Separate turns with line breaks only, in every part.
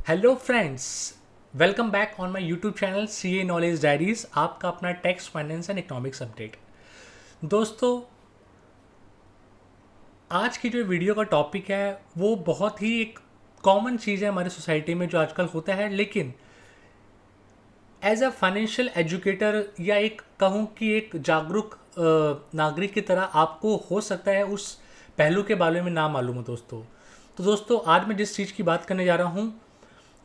Hello friends, welcome back on my YouTube channel CA knowledge diaries. आपका अपना tax finance and economics update. दोस्तों, आज की जो वीडियो का टॉपिक है वो बहुत ही एक कॉमन चीज़ है हमारी सोसाइटी में जो आजकल होता है, लेकिन एज अ फाइनेंशियल एजुकेटर या एक कहूँ कि एक जागरूक नागरिक की तरह आपको हो सकता है उस पहलू के बारे में ना मालूम हो। दोस्तों आज मैं जिस चीज़ की बात करने जा रहा हूँ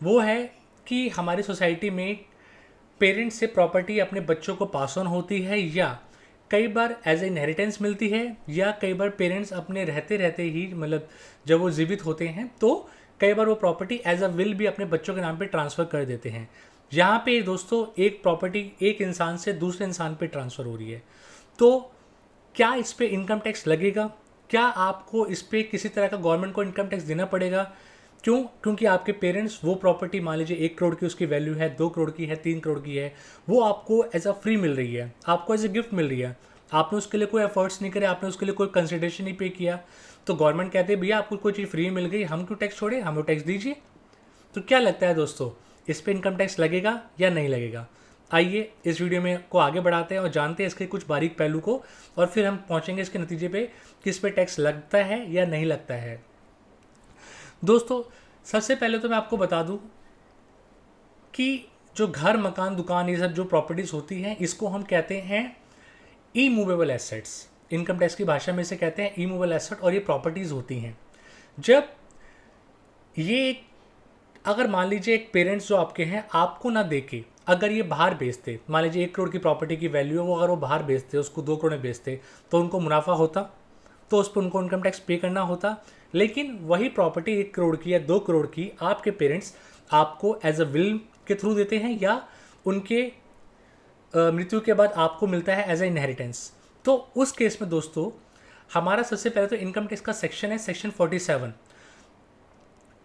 वो है कि हमारी सोसाइटी में पेरेंट्स से प्रॉपर्टी अपने बच्चों को पास ऑन होती है, या कई बार एज ए इनहेरिटेंस मिलती है, या कई बार पेरेंट्स अपने रहते रहते ही मतलब जब वो जीवित होते हैं तो कई बार वो प्रॉपर्टी एज अ विल भी अपने बच्चों के नाम पे ट्रांसफ़र कर देते हैं। यहाँ पे दोस्तों एक प्रॉपर्टी एक इंसान से दूसरे इंसान पे ट्रांसफ़र हो रही है, तो क्या इस पे इनकम टैक्स लगेगा? क्या आपको इस पे किसी तरह का गवर्नमेंट को इनकम टैक्स देना पड़ेगा? क्यों? क्योंकि आपके पेरेंट्स वो प्रॉपर्टी, मान लीजिए 1 करोड़ की उसकी वैल्यू है, 2 करोड़ की है, 3 करोड़ की है, वो आपको एज अ फ्री मिल रही है, आपको एज अ गिफ्ट मिल रही है। आपने उसके लिए कोई एफर्ट्स नहीं करे, आपने उसके लिए कोई कंसिडरेशन नहीं पे किया, तो गवर्नमेंट कहते हैं भैया आपको कोई चीज़ फ्री मिल गई, हम क्यों टैक्स छोड़े, हमें टैक्स दीजिए। तो क्या लगता है दोस्तों, इस पे इनकम टैक्स लगेगा या नहीं लगेगा? आइए इस वीडियो में को आगे बढ़ाते हैं और जानते हैं इसके कुछ बारीक पहलू को, और फिर हम पहुंचेंगे इसके नतीजे पे कि इस पे टैक्स लगता है या नहीं लगता है। दोस्तों, सबसे पहले तो मैं आपको बता दूं कि जो घर, मकान, दुकान, ये सब जो प्रॉपर्टीज़ होती हैं इसको हम कहते हैं ई मूवेबल एसेट्स। इनकम टैक्स की भाषा में इसे कहते हैं ई मूवेबल एसेट, और ये प्रॉपर्टीज़ होती हैं। जब ये एक, अगर मान लीजिए एक पेरेंट्स जो आपके हैं आपको ना देके अगर ये बाहर बेचते, मान लीजिए 1 करोड़ की प्रॉपर्टी की वैल्यू है, वो अगर वो बाहर बेचते, उसको 2 करोड़ में बेचते, तो उनको मुनाफा होता, तो उस पर उनको इनकम टैक्स पे करना होता। लेकिन वही प्रॉपर्टी 1 करोड़ की या 2 करोड़ की आपके पेरेंट्स आपको एज अ विल के थ्रू देते हैं, या उनके मृत्यु के बाद आपको मिलता है एज अ इनहेरिटेंस। तो उस केस में दोस्तों हमारा सबसे पहले तो इनकम टैक्स का सेक्शन है सेक्शन 47।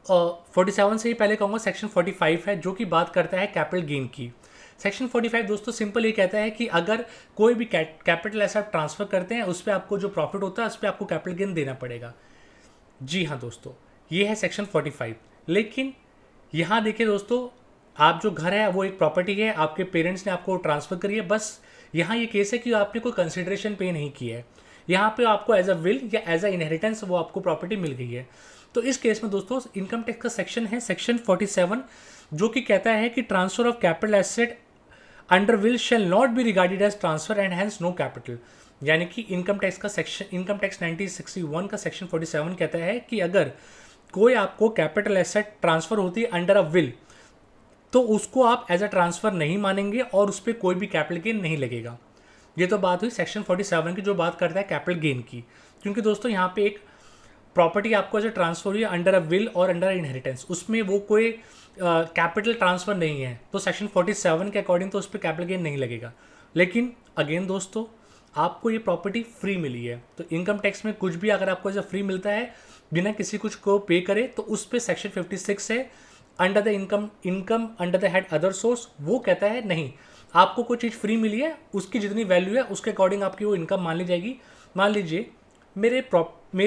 47 से ही पहले कहूँगा सेक्शन 45 है, जो कि बात करता है कैपिटल गेन की। सेक्शन 45 दोस्तों सिंपल ये कहता है कि अगर कोई भी कैपिटल ऐसा ट्रांसफर करते हैं, उस पर आपको जो प्रॉफिट होता है उस पर आपको कैपिटल गेन देना पड़ेगा। जी हाँ दोस्तों, ये है सेक्शन 45। लेकिन यहाँ देखिए दोस्तों, आप जो घर है वो एक प्रॉपर्टी है, आपके पेरेंट्स ने आपको ट्रांसफ़र करी है, बस यहाँ ये केस है कि आपने कोई कंसिडरेशन पे नहीं किया है। यहाँ पे आपको एज अ विल या एज अ इनहेरिटेंस वो आपको प्रॉपर्टी मिल गई है। तो इस केस में दोस्तों इनकम टैक्स का सेक्शन है सेक्शन 47, जो कि कहता है कि transfer of capital asset under will shall not be regarded as transfer and hence no capital. यानी कि इनकम टैक्स का सेक्शन, इनकम टैक्स 1961 का सेक्शन 47 कहता है कि अगर कोई आपको कैपिटल एसेट ट्रांसफर होती है अंडर अ विल, तो उसको आप एज अ ट्रांसफर नहीं मानेंगे और उस पर कोई भी कैपिटल गेन नहीं लगेगा। ये तो बात हुई सेक्शन 47 की, जो बात करता है कैपिटल गेन की। क्योंकि दोस्तों यहाँ पे एक प्रॉपर्टी आपको ऐसे ट्रांसफर हुई है अंडर अ विल और अंडर इनहेरिटेंस, उसमें वो कोई कैपिटल ट्रांसफर नहीं है, तो सेक्शन 47 के अकॉर्डिंग तो उस पर कैपिटल गेन नहीं लगेगा। लेकिन अगेन दोस्तों, आपको ये प्रॉपर्टी फ्री मिली है, तो इनकम टैक्स में कुछ भी अगर आपको ऐसा फ्री मिलता है बिना किसी कुछ को पे करे, तो उस पर सेक्शन 56 है under the income income under the head other source, वो कहता है नहीं, आपको कोई चीज़ फ्री मिली है उसकी जितनी वैल्यू है उसके अकॉर्डिंग आपकी वो इनकम मान ली जाएगी। मान लीजिए मेरे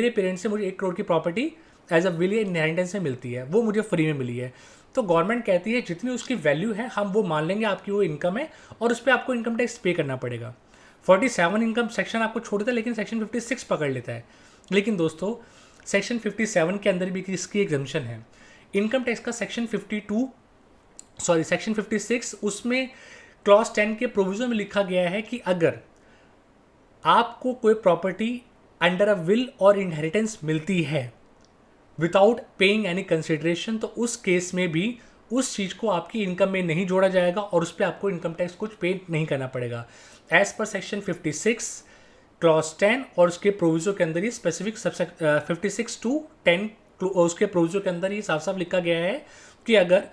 पेरेंट्स से मुझे 1 करोड़ की प्रॉपर्टी एज अ विल या इनहेरिटेंस में मिलती है, वो मुझे फ्री में मिली है, तो गवर्नमेंट कहती है जितनी उसकी वैल्यू है हम वो मान लेंगे आपकी वो इनकम है, और उस पर आपको इनकम टैक्स पे करना पड़ेगा। 47 इनकम सेक्शन आपको छोड़ देता है, लेकिन सेक्शन 56 पकड़ लेता है। लेकिन दोस्तों सेक्शन 57 के अंदर भी इसकी एग्जम्पशन है। इनकम टैक्स का सेक्शन 56, उसमें क्लॉज 10 के प्रोविजन में लिखा गया है कि अगर आपको कोई प्रॉपर्टी अंडर अ विल और इनहेरिटेंस मिलती है विदाउट पेइंग एनी कंसिडरेशन, तो उस केस में भी उस चीज़ को आपकी इनकम में नहीं जोड़ा जाएगा और उस पर आपको इनकम टैक्स कुछ पे नहीं करना पड़ेगा। एज पर सेक्शन 56 क्लॉज 10 और उसके प्रोविजो के अंदर ही स्पेसिफिक 56 टू 10 उसके प्रोविजो के अंदर ही साफ साफ लिखा गया है कि अगर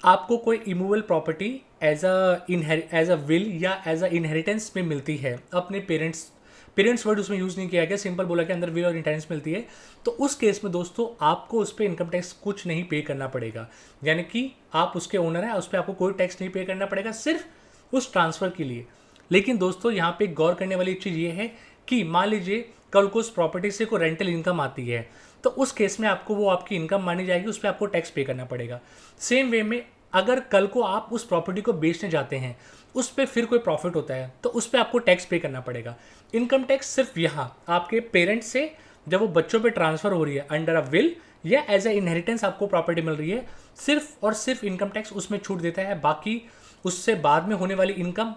आपको कोई immovable property as a will या एज अ इनहेरिटेंस में मिलती है अपने पेरेंट्स वर्ड उसमें यूज़ नहीं किया गया, सिंपल बोला कि अंदर विल और इनहेरिटेंस मिलती है, तो उस केस में दोस्तों आपको उस पर इनकम टैक्स कुछ नहीं पे करना पड़ेगा। यानी कि आप उसके ओनर हैं, उस पर आपको कोई टैक्स नहीं पे करना पड़ेगा, सिर्फ उस ट्रांसफ़र के लिए। लेकिन दोस्तों यहाँ पे गौर करने वाली चीज़ ये है कि मान लीजिए कल को उस प्रॉपर्टी से कोई रेंटल इनकम आती है, तो उस केस में आपको वो आपकी इनकम मानी जाएगी, उस पर आपको टैक्स पे करना पड़ेगा। सेम वे में अगर कल को आप उस प्रॉपर्टी को बेचने जाते हैं, उस पर फिर कोई प्रॉफिट होता है, तो उस पर आपको टैक्स पे करना पड़ेगा। इनकम टैक्स सिर्फ यहाँ आपके पेरेंट्स से जब वो बच्चों पे ट्रांसफ़र हो रही है अंडर अ विल या एज अ इनहेरिटेंस आपको प्रॉपर्टी मिल रही है, सिर्फ और सिर्फ इनकम टैक्स उसमें छूट देता है। बाकी उससे बाद में होने वाली इनकम,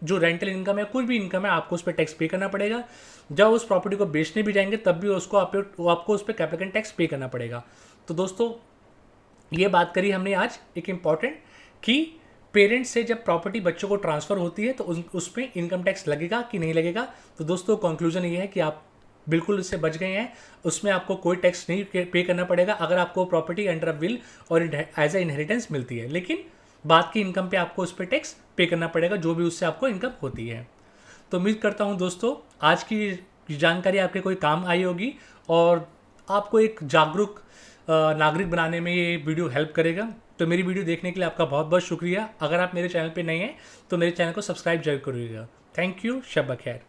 जो रेंटल इनकम है, कुछ भी इनकम है, आपको उस पर टैक्स पे करना पड़ेगा। जब उस प्रॉपर्टी को बेचने भी जाएंगे तब भी उसको आपको उस पर कैपिटल टैक्स पे करना पड़ेगा। तो दोस्तों ये बात करी हमने आज एक इम्पॉर्टेंट कि पेरेंट्स से जब प्रॉपर्टी बच्चों को ट्रांसफ़र होती है तो उस पर इनकम टैक्स लगेगा कि नहीं लगेगा। तो दोस्तों कंक्लूजन ये है कि आप बिल्कुल इससे बच गए हैं, उसमें आपको कोई टैक्स नहीं पे करना पड़ेगा अगर आपको प्रॉपर्टी अंडर अ विल और एज अ इनहेरिटेंस मिलती है। लेकिन बाद की इनकम पे आपको उस पर टैक्स पे करना पड़ेगा, जो भी उससे आपको इनकम होती है। तो उम्मीद करता हूँ दोस्तों आज की जानकारी आपके कोई काम आई होगी और आपको एक जागरूक नागरिक बनाने में ये वीडियो हेल्प करेगा। तो मेरी वीडियो देखने के लिए आपका बहुत बहुत शुक्रिया। अगर आप मेरे चैनल पे नए हैं तो मेरे चैनल को सब्सक्राइब जरूर करिएगा। थैंक यू, शब बखैर।